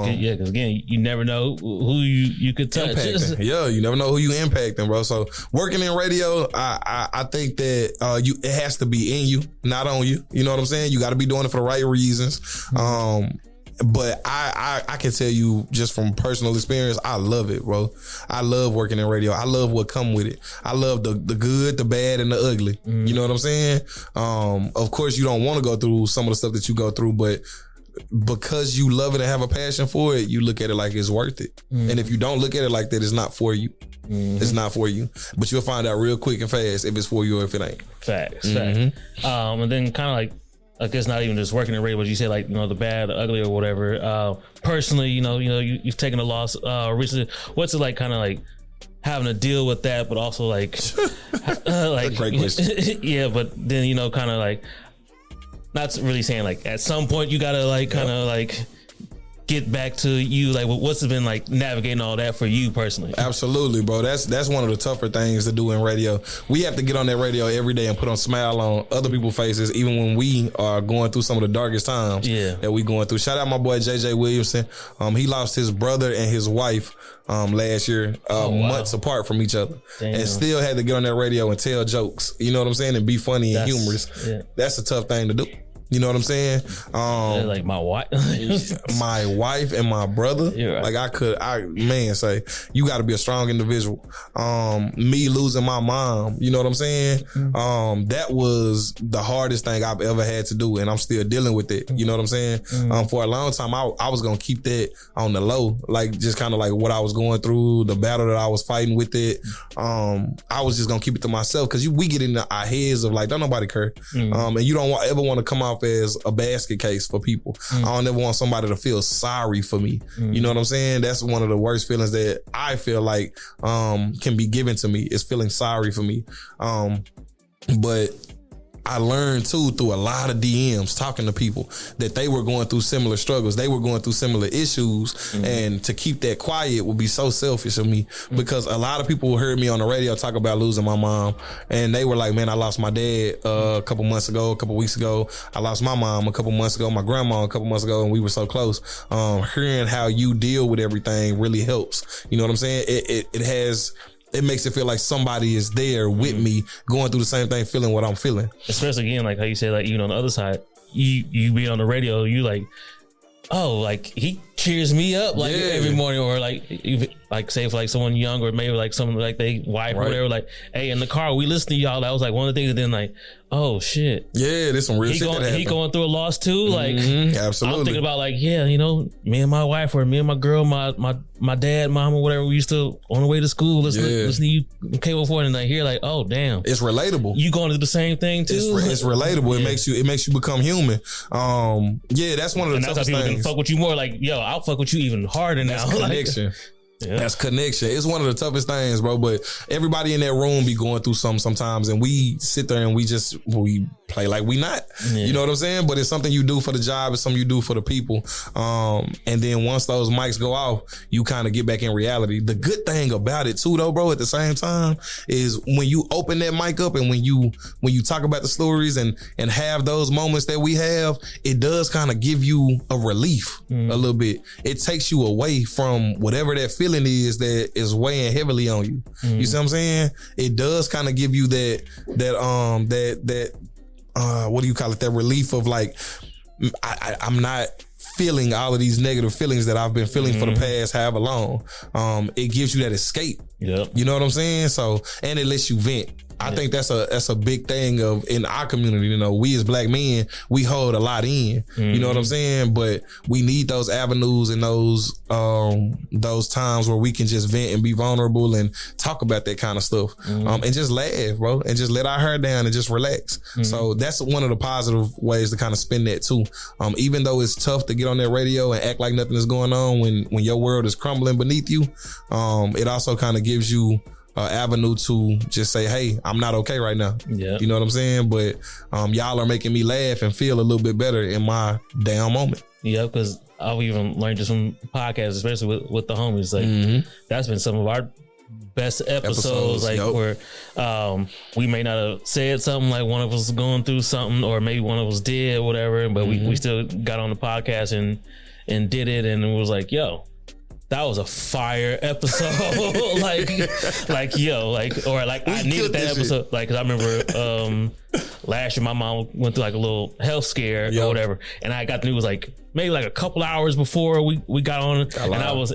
Yeah, because again, you never know who you could touch. Yeah, you never know who you impacting, bro. So working in radio, I think that it has to be in you, not on you. You know what I'm saying? You got to be doing it for the right reasons. Mm-hmm. But I can tell you just from personal experience, I love it, bro. I love working in radio. I love what come with it. I love the good, the bad, and the ugly. Mm-hmm. You know what I'm saying? Of course, you don't want to go through some of the stuff that you go through, but because you love it and have a passion for it, you look at it like it's worth it. Mm-hmm. And if you don't look at it like that, it's not for you. Mm-hmm. It's not for you. But you'll find out real quick and fast if it's for you or if it ain't. Facts. And then kind of like I guess not even just working in radio, but you say like, you know, the bad, the ugly, or whatever. Personally, you've taken a loss recently. What's it like, kind of like having to deal with that, but also like, like, great question. Yeah, but then kind of like, not really saying like at some point you gotta like kind of like get back to you, like what's it been like navigating all that for you personally? Absolutely, bro. That's one of the tougher things to do in radio. We have to get on that radio every day and put on smile on other people's faces, even when we are going through some of the darkest times that we going through. Shout out my boy JJ Williamson. He lost his brother and his wife last year, months apart from each other. Damn. And still had to get on that radio and tell jokes. You know what I'm saying? And be funny and humorous. Yeah. That's a tough thing to do. You know what I'm saying? Like my wife, my wife and my brother. Right. Like say you got to be a strong individual. Me losing my mom, you know what I'm saying? Mm-hmm. That was the hardest thing I've ever had to do, and I'm still dealing with it. You know what I'm saying? Mm-hmm. For a long time, I was gonna keep that on the low, like just kind of like what I was going through, the battle that I was fighting with it. I was just gonna keep it to myself because we get in our heads of like, don't nobody care, and you don't ever want to come off as a basket case for people. I don't ever want somebody to feel sorry for me. You know what I'm saying? That's one of the worst feelings that I feel like can be given to me, is feeling sorry for me. But I learned too through a lot of DMs, talking to people, that they were going through similar struggles. They were going through similar issues. And to keep that quiet would be so selfish of me, because a lot of people heard me on the radio talk about losing my mom. And they were like, man, I lost my dad a couple months ago, a couple weeks ago. I lost my mom a couple months ago, my grandma a couple months ago, and we were so close. Hearing how you deal with everything really helps. You know what I'm saying? It makes it feel like somebody is there with me, going through the same thing, feeling what I'm feeling. Especially again, like how you say, like, on the other side, you be on the radio, you like, oh, like he cheers me up like every morning, or like say for like someone young, or maybe like someone like they wife or whatever, like, hey, in the car we listen to y'all. That was like one of the things. And then like, oh shit, yeah, there's some real shit that happened. He going through a loss too. Like, absolutely. I'm thinking about like, me and my wife, or me and my girl, my dad, mom, or whatever, we used to on the way to school listen to you K104, and I hear like, oh damn, it's relatable. You going through the same thing too. It's relatable. It makes you become human. That's one of the toughest things. Can fuck with you more. Like, yo, I'll fuck with you even harder now. That's connection. That's connection. It's one of the toughest things, bro. But everybody in that room be going through something sometimes, and we sit there and we play like we not. You know what I'm saying? But it's something you do for the job. It's something you do for the people. And then once those mics go off, you kind of get back in reality. The good thing about it too, though, bro, at the same time, is when you open that mic up and when you talk about the stories and have those moments that we have, it does kind of give you a relief a little bit. It takes you away from whatever that feeling is that is weighing heavily on you. You see what I'm saying? It does kind of give you that what do you call it? That relief of like, I'm not feeling all of these negative feelings that I've been feeling for the past however long. It gives you that escape. You know what I'm saying? So, and it lets you vent. I think that's a big thing in our community. We as black men, we hold a lot in. You know what I'm saying? But we need those avenues and those times where we can just vent and be vulnerable and talk about that kind of stuff. And just laugh, bro, and just let our hair down and just relax. So that's one of the positive ways to kind of spin that too. Even though it's tough to get on that radio and act like nothing is going on when your world is crumbling beneath you, it also kind of gives you avenue to just say, hey, I'm not okay right now. You know what I'm saying? But y'all are making me laugh and feel a little bit better in my down moment. Because I've even learned just from podcasts, especially with the homies, like that's been some of our best episodes, like where we may not have said something, like one of us was going through something, or maybe one of us did, whatever, but we still got on the podcast and did it, and it was like, yo, that was a fire episode. I needed that episode. Shit. Like, cause I remember last year my mom went through like a little health scare or whatever, and I got the news like maybe like a couple hours before we got on,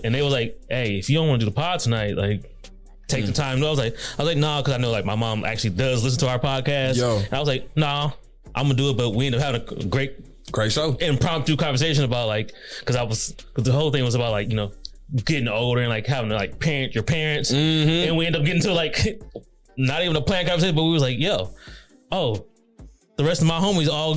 and they was like, hey, if you don't want to do the pod tonight, like, take the time. I was like, nah, because I know like my mom actually does listen to our podcast. And I was like, nah, I'm gonna do it, but we ended up having a great show, impromptu conversation about like, because the whole thing was about like, getting older and like having to like parent your parents, and we end up getting to like not even a planned conversation, but we was like, the rest of my homies all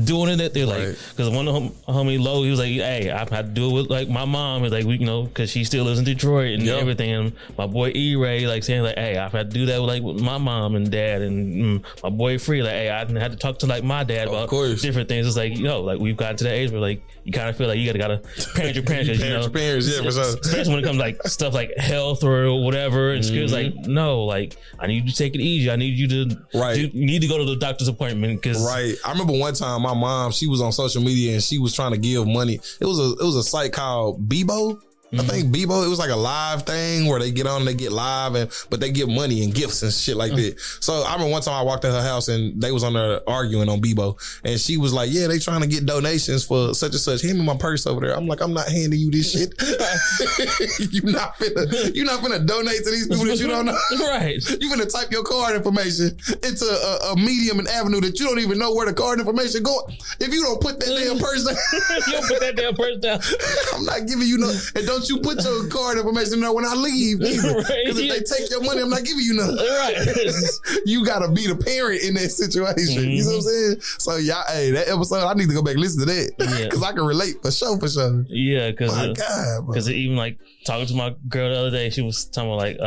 doing it. They're like, because one of them, homie Low, he was like, hey, I've had to do it with like my mom. It's like, we, you know, because she still lives in Detroit and everything. And my boy E-Ray, like saying like, hey, I've had to do that with like with my mom and dad, and my boy Free, like, hey, I had to talk to like my dad about different things. It's like, you know, like we've gotten to that age where like you kind of feel like you gotta parent your parents. You know, your parents, yeah, for sure. Especially when it comes to like stuff like health or whatever. And it's like, no, like I need you to take it easy. I need you to you need to go to the doctor's appointment because I remember one time my mom, she was on social media and she was trying to give money. It was a site called Bebo. I think Bebo, it was like a live thing where they get on and they get live, but they give money and gifts and shit like that. So I remember one time I walked in her house and they was on there arguing on Bebo, and she was like, yeah, they trying to get donations for such and such. Hand me my purse over there. I'm like, I'm not handing you this shit. You're not finna donate to these people that you don't know. Right. You finna type your card information into a medium and avenue that you don't even know where the card information going. If you don't put that damn purse down. You don't put that damn purse down. I'm not giving you no, and don't you put your card information there when I leave either. Because if they take your money, I'm not giving you nothing. Right. You gotta be the parent in that situation. You know what I'm saying? So y'all, hey, that episode, I need to go back and listen to that. Because I can relate for sure. Yeah, because even like talking to my girl the other day, she was talking about like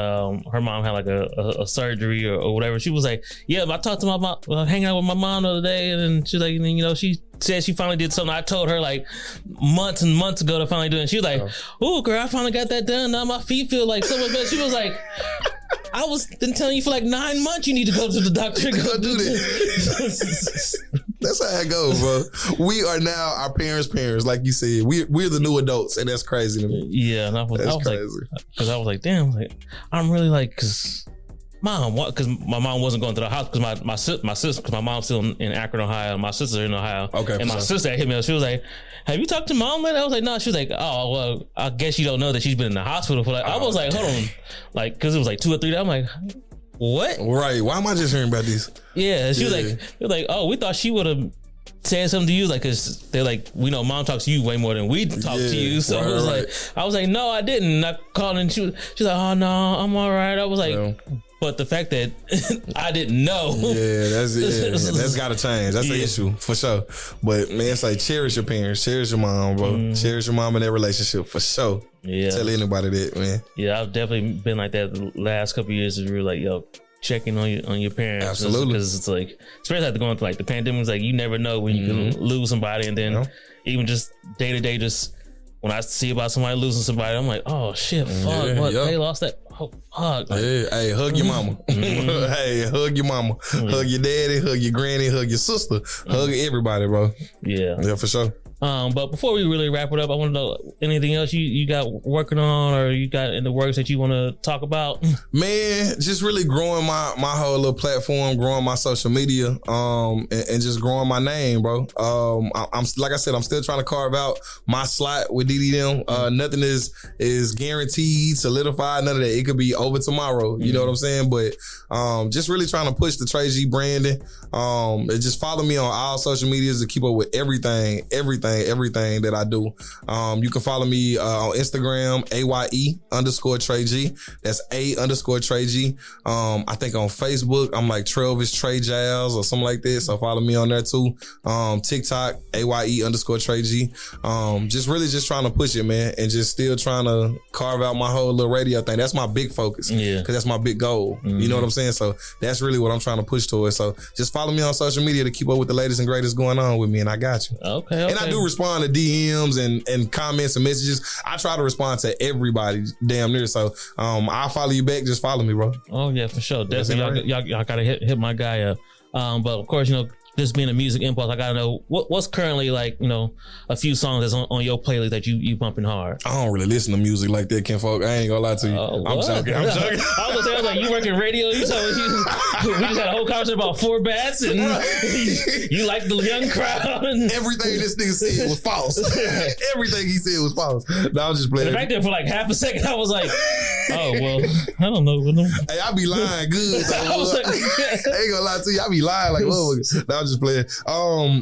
her mom had like a surgery or whatever. She was like, yeah, I talked to my mom, hanging out with my mom the other day, and she's like, you know, she said she finally did something I told her like months and months ago to finally do it. And she was like, oh girl, I finally got that done. Now my feet feel like so much better. She was like, I was been telling you for like 9 months you need to go to the doctor. Go do that. That's how it goes, bro. We are now our parents' like you said. We're the new adults, and that's crazy to me. Yeah, and I was crazy. Because I was like, damn, like I'm really like, because Mom, what? Because my mom wasn't going to the house because my sister, because my mom's still in Akron, Ohio. My sister's in Ohio. Okay. And my sister hit me up. She was like, "Have you talked to Mom lately?" I was like, "No." She was like, "Oh, well, I guess you don't know that she's been in the hospital for like." I was like, "Hold on," like because it was like 2 or 3 days. I'm like, "What?" Right? Why am I just hearing about this? Yeah. She was like, "Oh, we thought she would have said something to you, like, cause they're like, we know Mom talks to you way more than we talk to you." So I was like, "No, I didn't." I called and she's like, "Oh no, I'm all right." I was like. But the fact that I didn't know. That's got to change. That's an issue for sure. But man, it's like cherish your parents, cherish your mom, bro. Cherish your mom in that relationship for sure. Yeah. Tell anybody that, man. Yeah, I've definitely been like that the last couple of years. Is really like, yo, checking on your parents. Absolutely. Because it's like, especially after going through like the pandemic, it's like you never know when you can lose somebody, and then even just day to day, just when I see about somebody losing somebody, I'm like, oh shit, fuck, they lost that. Oh, fuck. Hey, hug your mama. Hey, hug your mama. Hug your daddy, hug your granny, hug your sister. Hug everybody, bro. Yeah, for sure. But before we really wrap it up, I want to know anything else you got working on or you got in the works that you want to talk about? Man, just really growing my whole little platform, growing my social media, and just growing my name, bro. I'm like I said, I'm still trying to carve out my slot with DeDe them. Nothing is guaranteed, solidified, none of that. It could be over tomorrow. You know what I'm saying? But just really trying to push the Tre G branding. And just follow me on all social medias to keep up with everything that I do. You can follow me on Instagram, AYE_Tre G. That's A_Tre G. I think on Facebook, I'm like Travis Tre Jazz or something like that. So follow me on there too. TikTok, AYE_Tre G. Just trying to push it, man. And just still trying to carve out my whole little radio thing. That's my big focus. Yeah. Cause that's my big goal. You know what I'm saying? So that's really what I'm trying to push towards. So just follow me on social media to keep up with the latest and greatest going on with me. And I got you. Okay. And I do respond to DMs and comments and messages. I try to respond to everybody damn near. So I'll follow you back. Just follow me, bro. Oh yeah, for sure. Definitely. Y'all gotta hit my guy up. But of course, this being a music impulse, I gotta know what's currently like, a few songs that's on your playlist that you bumping hard. I don't really listen to music like that, Ken Folk. I ain't gonna lie to you. I'm joking. I was like, you work in radio. You told me we just had a whole conversation about 4 bats, and you like the young crowd. And everything this nigga said was false. Everything he said was false. No, I was just playing. Back there for like half a second, I was like, oh well, I don't know. Hey, I be lying good. I ain't gonna lie to you. I be lying like, whoa. No, just playing.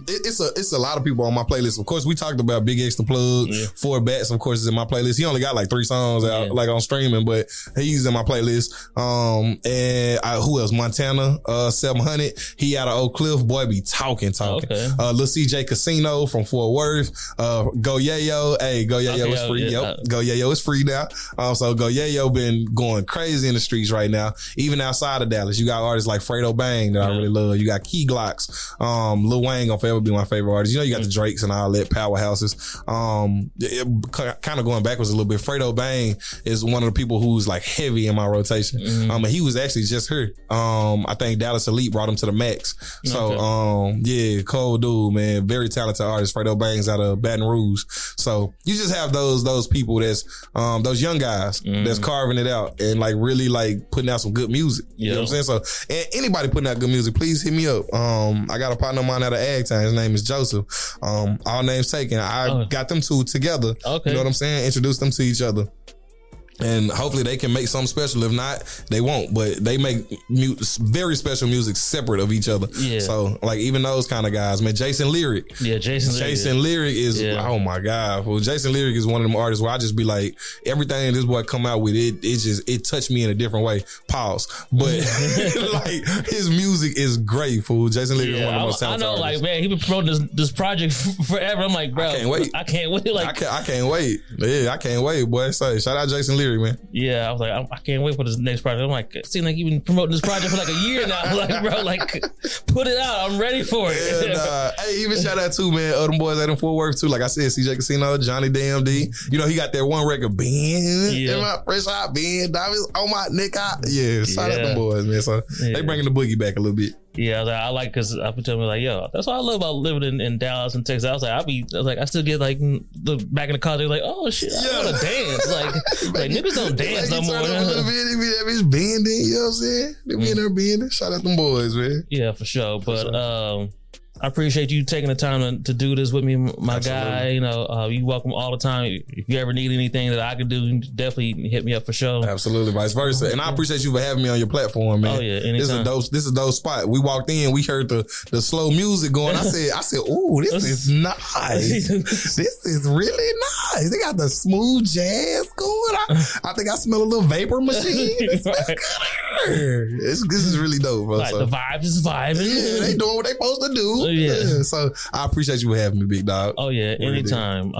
It's a lot of people on my playlist. Of course, we talked about Big X the Plug. 4 Bats, of course, is in my playlist. He only got like 3 songs out, like on streaming, but he's in my playlist. Who else? Montana, 700. He out of Oak Cliff. Boy, be talking. Okay. Lil CJ Casino from Fort Worth. Go Yayo. Hey, Go Yayo is free. Yep. Go Yayo is free now. So Go Yayo been going crazy in the streets right now. Even outside of Dallas, you got artists like Fredo Bang that I really love. You got Key Glocks. Lil Wayne gonna forever be my favorite artist. You know, you got the Drakes and all that powerhouses. Kind of going backwards a little bit. Fredo Bang is one of the people who's like heavy in my rotation. And he was actually just here. I think Dallas Elite brought him to the max. So yeah, cold dude, man. Very talented artist. Fredo Bang's out of Baton Rouge. So you just have those people that's those young guys that's carving it out and like really like putting out some good music. You know what I'm saying? So and anybody putting out good music, please hit me up. I got a partner of mine out of Agtown. His name is Joseph. All names taken. I got them two together. Okay. You know what I'm saying? Introduce them to each other. And hopefully they can make something special. If not, they won't. But they make very special music separate of each other. Yeah. So like even those kind of guys, man. Jason Lyric. Yeah, Jason Lyric is oh my God. Well, Jason Lyric is one of them artists where I just be like, everything this boy come out with, it touched me in a different way. Pause. But like his music is great, fool. Jason Lyric is one of the most talented artists. Like, man, he been promoting this project forever. I'm like, bro, I can't wait. Like I can't wait. Yeah, I can't wait, boy. So shout out Jason Lyric, man. Yeah, I was like, I can't wait for this next project. I'm like, it seems like you've been promoting this project for like a year now. Like, bro, like, put it out. I'm ready for it. And, hey, even shout out too, man. Them boys at them Fort Worth too. Like I said, CJ Casino, Johnny Damn D. You know, he got that one record, Ben. In my fresh out, Ben. Diamonds on my neck out. Yeah, shout out them boys, man. So they bringing the boogie back a little bit. Yeah, I like because I been telling me like, yo, that's what I love about living in Dallas and Texas. I was like, I still get like back in the college, like, oh shit, I want to dance. Like niggas don't dance no more. That bitch bending, you know what I'm saying? They be in there bending. Shout out them boys, man. Yeah, for sure. But I appreciate you taking the time to do this with me, my guy. You know, you welcome all the time. If you ever need anything that I can do, definitely hit me up for sure. Absolutely, vice versa. And I appreciate you for having me on your platform, man. Oh yeah, anytime. This is a dope spot. We walked in, we heard the slow music going. I said, ooh, this is nice. This is really nice. They got the smooth jazz going. I think I smell a little vapor machine. This is really dope, bro. Like the vibes is vibing. Yeah, they doing what they supposed to do. Yeah. So I appreciate you for having me, big dog. Oh yeah, anytime.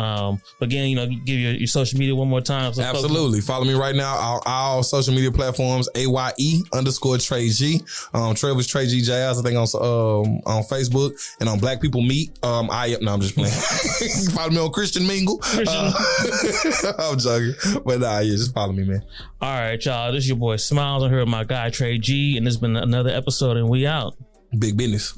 Again, you know, give your social media one more time. So absolutely. Follow me right now on all social media platforms, AYE_Tre G. Trevor's Tre G Jazz, I think on Facebook and on Black People Meet. I'm just playing. Follow me on Christian Mingle. I'm joking. But just follow me, man. All right, y'all. This is your boy Smilez. I'm here with my guy Tre G, and this has been another episode, and we out. Big business.